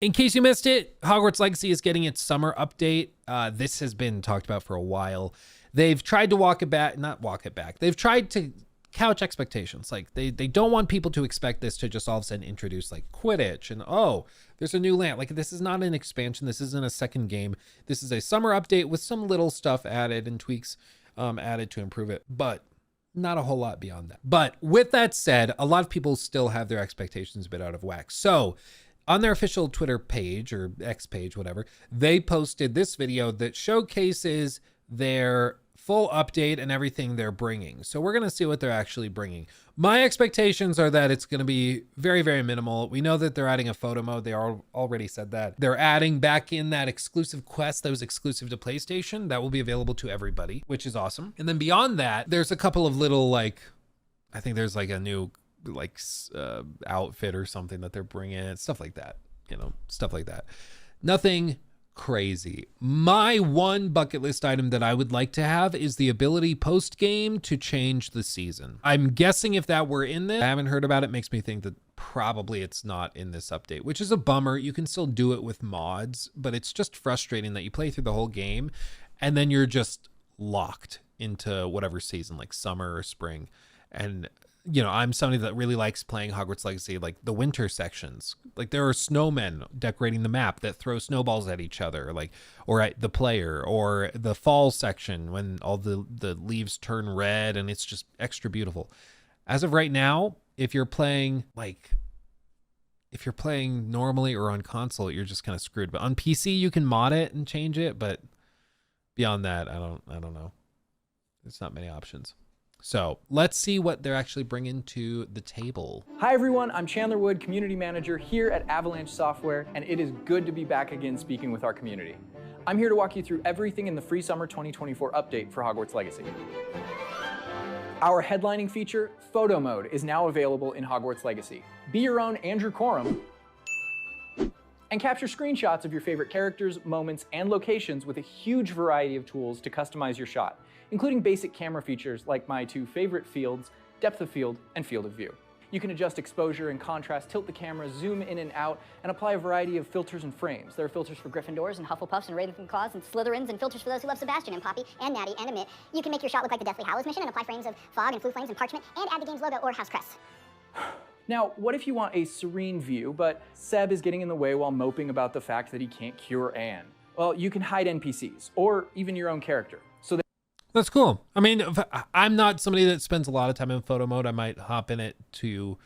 In case you missed it, Hogwarts Legacy is getting its summer update. This has been talked about for a while. They've tried to not walk it back. They've tried to couch expectations. Like they don't want people to expect this to just all of a sudden introduce like Quidditch and oh, there's a new land. Like this is not an expansion. This isn't a second game. This is a summer update with some little stuff added and tweaks added to improve it, but not a whole lot beyond that. But with that said, a lot of people still have their expectations a bit out of whack. So on their official Twitter page or X page, whatever, they posted this video that showcases their full update and everything they're bringing. So we're going to see what they're actually bringing. My expectations are that it's going to be very, very minimal. We know that they're adding a photo mode. They already said that. They're adding back in that exclusive quest that was exclusive to PlayStation. That will be available to everybody, which is awesome. And then beyond that, there's a couple of little like, I think there's like a new like outfit or something that they're bringing, stuff like that, stuff like that. Nothing crazy. My one bucket list item that I would like to have is the ability post game to change the season. I'm guessing if that were in this, I haven't heard about it. Makes me think that probably it's not in this update, which is a bummer. You can still do it with mods, but it's just frustrating that you play through the whole game and then you're just locked into whatever season, like summer or spring. And I'm somebody that really likes playing Hogwarts Legacy, like the winter sections. Like there are snowmen decorating the map that throw snowballs at each other, like, or at the player, or the fall section when all the leaves turn red and it's just extra beautiful. As of right now, if you're playing normally or on console, you're just kind of screwed. But on PC, you can mod it and change it. But beyond that, I don't know. There's not many options. So let's see what they're actually bringing to the table. Hi everyone, I'm Chandler Wood, Community Manager here at Avalanche Software, and it is good to be back again speaking with our community. I'm here to walk you through everything in the free summer 2024 update for Hogwarts Legacy. Our headlining feature, Photo Mode, is now available in Hogwarts Legacy. Be your own Andrew Corum and capture screenshots of your favorite characters, moments, and locations with a huge variety of tools to customize your shot, including basic camera features like my two favorite fields, depth of field and field of view. You can adjust exposure and contrast, tilt the camera, zoom in and out, and apply a variety of filters and frames. There are filters for Gryffindors and Hufflepuffs and Ravenclaws and Slytherins, and filters for those who love Sebastian and Poppy and Natty and Amit. You can make your shot look like the Deathly Hallows mission and apply frames of fog and flue flames and parchment, and add the game's logo or house crest. Now, what if you want a serene view, but Seb is getting in the way while moping about the fact that he can't cure Anne? Well, you can hide NPCs, or even your own character. That's cool. I mean, I'm not somebody that spends a lot of time in photo mode. I might hop in it to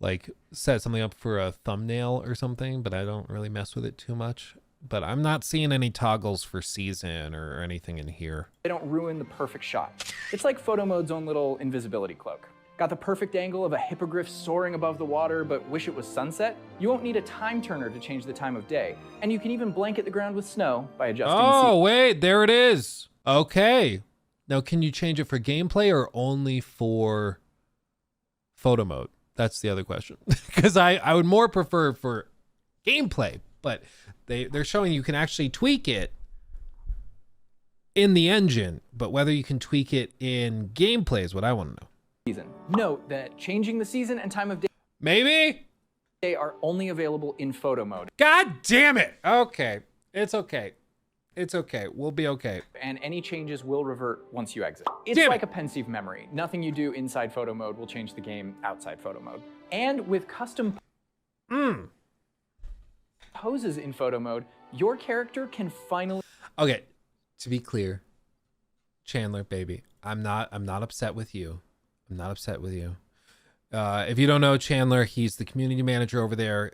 like set something up for a thumbnail or something, but I don't really mess with it too much. But I'm not seeing any toggles for season or anything in here. They don't ruin the perfect shot. It's like photo mode's own little invisibility cloak. Got the perfect angle of a hippogriff soaring above the water, but wish it was sunset? You won't need a time turner to change the time of day. And you can even blanket the ground with snow by adjusting the Oh, wait, there it is. Okay. Now, can you change it for gameplay or only for photo mode? That's the other question. Because I would more prefer for gameplay, but they're showing you can actually tweak it in the engine, but whether you can tweak it in gameplay is what I want to know. Season. Note that changing the season and time of day are only available in photo mode. God damn it. Okay. It's okay. It's okay. We'll be okay. And any changes will revert once you exit. It's like a pensive memory. Nothing you do inside photo mode will change the game outside photo mode. And with custom poses in photo mode, your character can finally... Okay, to be clear, Chandler, baby, I'm not upset with you. I'm not upset with you. If you don't know Chandler, he's the community manager over there.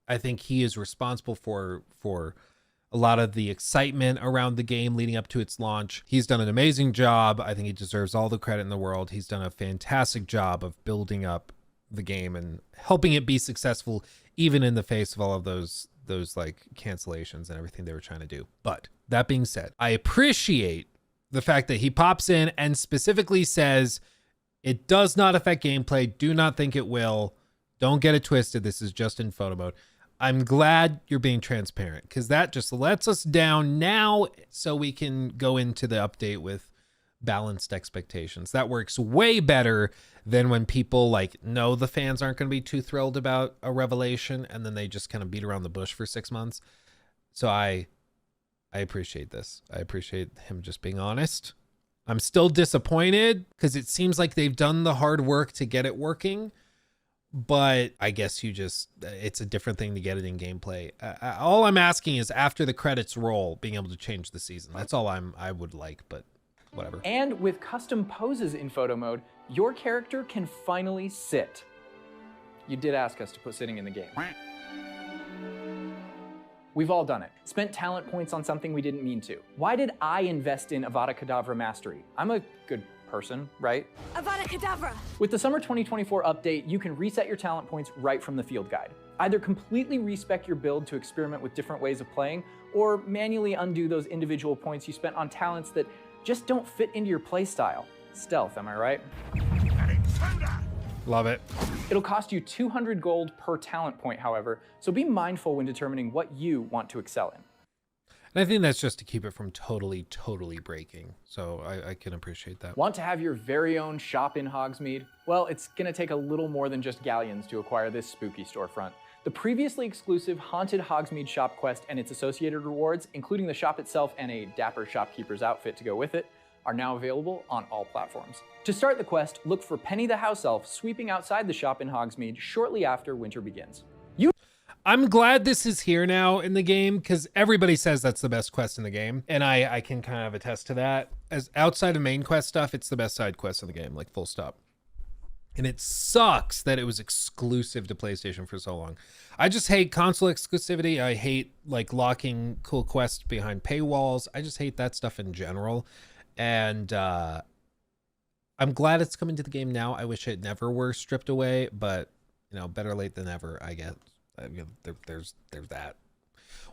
I think he is responsible for a lot of the excitement around the game leading up to its launch. He's done an amazing job. I think he deserves all the credit in the world. He's done a fantastic job of building up the game and helping it be successful, even in the face of all of those like cancellations and everything they were trying to do. But that being said, I appreciate the fact that he pops in and specifically says, it does not affect gameplay. Do not think it will. Don't get it twisted. This is just in photo mode. I'm glad you're being transparent because that just lets us down now so we can go into the update with balanced expectations. That works way better than when people like know the fans aren't going to be too thrilled about a revelation and then they just kind of beat around the bush for 6 months. So I appreciate this. I appreciate him just being honest. I'm still disappointed because it seems like they've done the hard work to get it working, but I guess it's a different thing to get it in gameplay. All I'm asking is after the credits roll, being able to change the season. That's all I would like, but whatever. And with custom poses in photo mode, your character can finally sit. You did ask us to put sitting in the game. We've all done it. Spent talent points on something we didn't mean to. Why did I invest in Avada Kedavra Mastery? I'm a good person, right? Avada Kedavra! With the summer 2024 update, you can reset your talent points right from the field guide. Either completely respec your build to experiment with different ways of playing, or manually undo those individual points you spent on talents that just don't fit into your playstyle. Stealth, am I right? Love it. It'll cost you 200 gold per talent point, however, so be mindful when determining what you want to excel in. And I think that's just to keep it from totally breaking. So I can appreciate that. Want to have your very own shop in Hogsmeade? Well, it's gonna take a little more than just galleons to acquire this spooky storefront. The previously exclusive Haunted Hogsmeade shop quest and its associated rewards, including the shop itself and a dapper shopkeeper's outfit to go with it, are now available on all platforms. To start the quest, look for Penny the House Elf sweeping outside the shop in Hogsmeade shortly after winter begins. I'm glad this is here now in the game because everybody says that's the best quest in the game. And I can kind of attest to that. As outside of main quest stuff, it's the best side quest in the game, like full stop. And it sucks that it was exclusive to PlayStation for so long. I just hate console exclusivity. I hate like locking cool quests behind paywalls. I just hate that stuff in general. And I'm glad it's coming to the game now. I wish it never were stripped away, but you know, better late than never, I guess. There's that.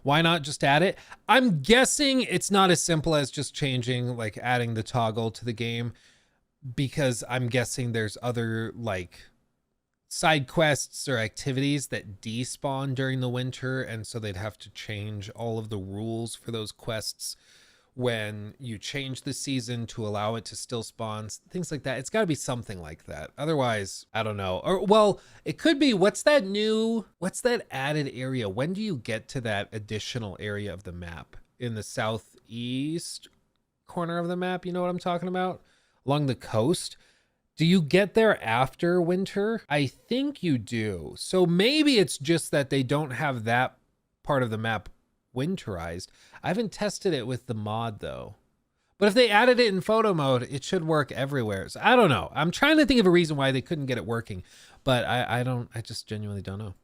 Why not just add it? I'm guessing it's not as simple as just changing, like adding the toggle to the game, because I'm guessing there's other like side quests or activities that despawn during the winter, and so they'd have to change all of the rules for those quests when you change the season to allow it to still spawn, things like that. It's got to be something like that. Otherwise, I don't know. Or, well, it could be, what's that added area? When do you get to that additional area of the map? In the southeast corner of the map? You know what I'm talking about? Along the coast? Do you get there after winter? I think you do. So maybe it's just that they don't have that part of the map winterized. I haven't tested it with the mod though, but if they added it in photo mode, it should work everywhere. So I don't know. I'm trying to think of a reason why they couldn't get it working, but I just genuinely don't know.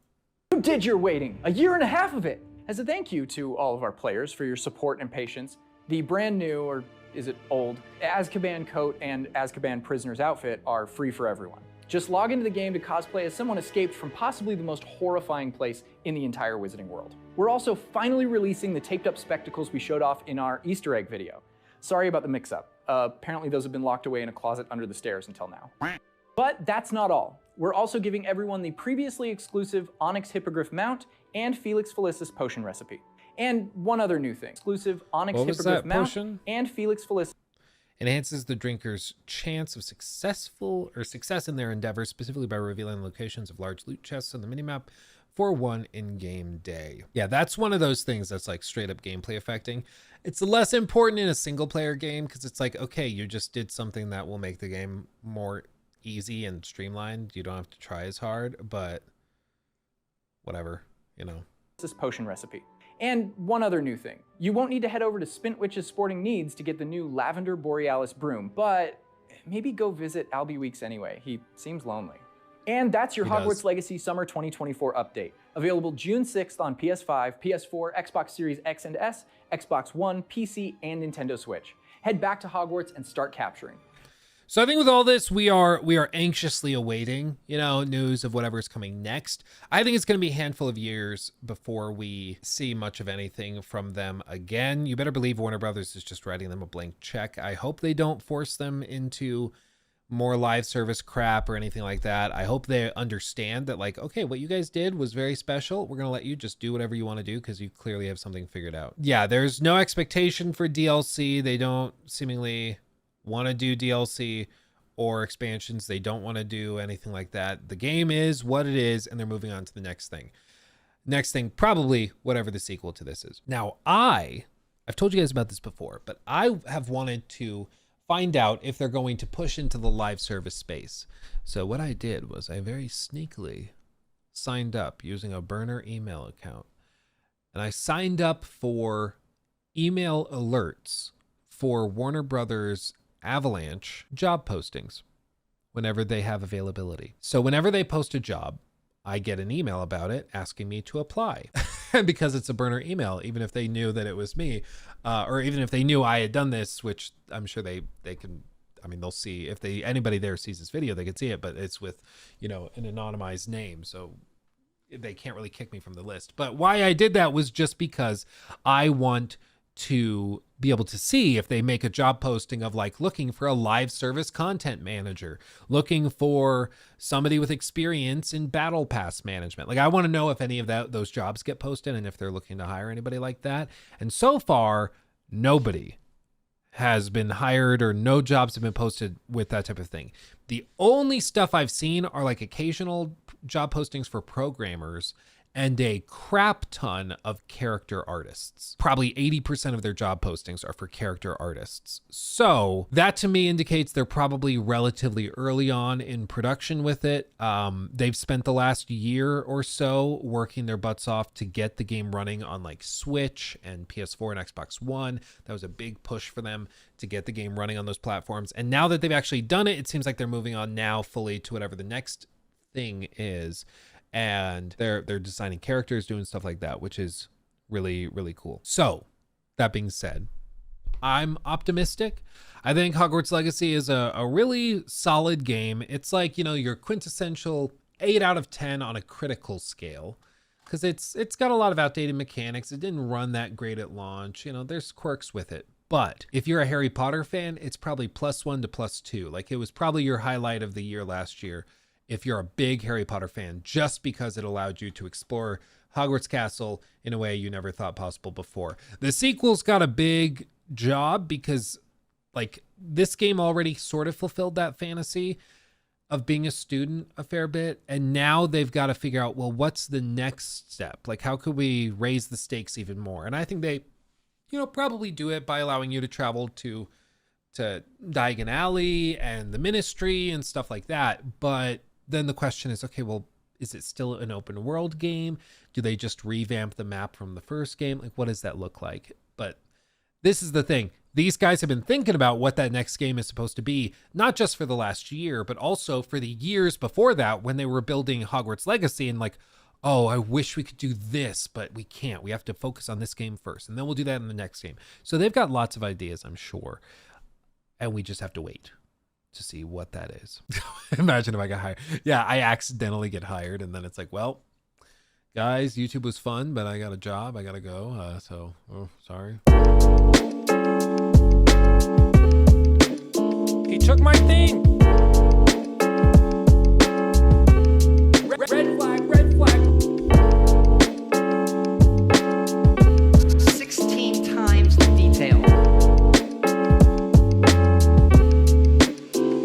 You did your waiting, 1.5 years of it. As a thank you to all of our players for your support and patience, the brand new, or is it old, Azkaban coat and Azkaban prisoner's outfit are free for everyone. Just log into the game to cosplay as someone escaped from possibly the most horrifying place in the entire Wizarding world. We're also finally releasing the taped up spectacles we showed off in our Easter egg video. Sorry about the mix-up. Apparently those have been locked away in a closet under the stairs until now. But that's not all. We're also giving everyone the previously exclusive Onyx Hippogriff mount and Felix Felicis potion recipe. And one other new thing, exclusive Onyx Hippogriff mount potion? And Felix Felicis. Enhances the drinker's chance of success in their endeavor, specifically by revealing locations of large loot chests on the minimap for one in-game day. Yeah, that's one of those things that's like straight up gameplay affecting. It's less important in a single player game because it's like, okay, you just did something that will make the game more easy and streamlined. You don't have to try as hard, but whatever, you know. This potion recipe. And one other new thing. You won't need to head over to Spintwitch's Sporting Needs to get the new Lavender Borealis broom, but maybe go visit Albie Weeks anyway. He seems lonely. And that's your Hogwarts Legacy Summer 2024 update. Available June 6th on PS5, PS4, Xbox Series X and S, Xbox One, PC, and Nintendo Switch. Head back to Hogwarts and start capturing. So I think with all this, we are anxiously awaiting, you know, news of whatever's coming next. I think it's going to be a handful of years before we see much of anything from them again. You better believe Warner Brothers is just writing them a blank check. I hope they don't force them into more live service crap or anything like that. I hope they understand that, like, okay, what you guys did was very special. We're going to let you just do whatever you want to do because you clearly have something figured out. Yeah, there's no expectation for DLC. They don't seemingly want to do DLC or expansions. They don't want to do anything like that. The game is what it is, and they're moving on to the next thing. Next thing, probably whatever the sequel to this is. Now, I've told you guys about this before, but I have wanted to find out if they're going to push into the live service space. So what I did was I very sneakily signed up using a burner email account. And I signed up for email alerts for Warner Brothers Avalanche job postings whenever they have availability. So whenever they post a job, I get an email about it asking me to apply. Because it's a burner email, even if they knew that it was me, or even if they knew I had done this, which I'm sure they can, I mean, they'll see if anybody there sees this video, they can see it, but it's with, an anonymized name. So they can't really kick me from the list. But why I did that was just because I want to be able to see if they make a job posting of like looking for a live service content manager, looking for somebody with experience in battle pass management. Like I want to know if any of those jobs get posted and if they're looking to hire anybody like that. And so far, nobody has been hired or no jobs have been posted with that type of thing. The only stuff I've seen are like occasional job postings for programmers and a crap ton of character artists. Probably 80% of their job postings are for character artists. So that to me indicates they're probably relatively early on in production with it. They've spent the last year or so working their butts off to get the game running on like Switch and PS4 and Xbox One. That was a big push for them to get the game running on those platforms. And now that they've actually done it, it seems like they're moving on now fully to whatever the next thing is. And they're designing characters, doing stuff like that, which is really, really cool. So that being said, I'm optimistic. I think Hogwarts Legacy is a really solid game. It's like, your quintessential 8 out of 10 on a critical scale, because it's got a lot of outdated mechanics. It didn't run that great at launch. There's quirks with it. But if you're a Harry Potter fan, it's probably +1 to +2. Like it was probably your highlight of the year last year. If you're a big Harry Potter fan, just because it allowed you to explore Hogwarts Castle in a way you never thought possible before. The sequel's got a big job because like this game already sort of fulfilled that fantasy of being a student a fair bit. And now they've got to figure out, well, what's the next step? Like, how could we raise the stakes even more? And I think they, probably do it by allowing you to travel to Diagon Alley and the Ministry and stuff like that. But then the question is, okay, well, is it still an open world game? Do they just revamp the map from the first game? Like, what does that look like? But this is the thing. These guys have been thinking about what that next game is supposed to be, not just for the last year, but also for the years before that when they were building Hogwarts Legacy and like, oh, I wish we could do this, but we can't. We have to focus on this game first, and then we'll do that in the next game. So they've got lots of ideas, I'm sure. And we just have to wait to see what that is. Imagine if I got hired. Yeah, I accidentally get hired, and then it's like, well, guys, YouTube was fun, but I got a job. I got to go. Sorry.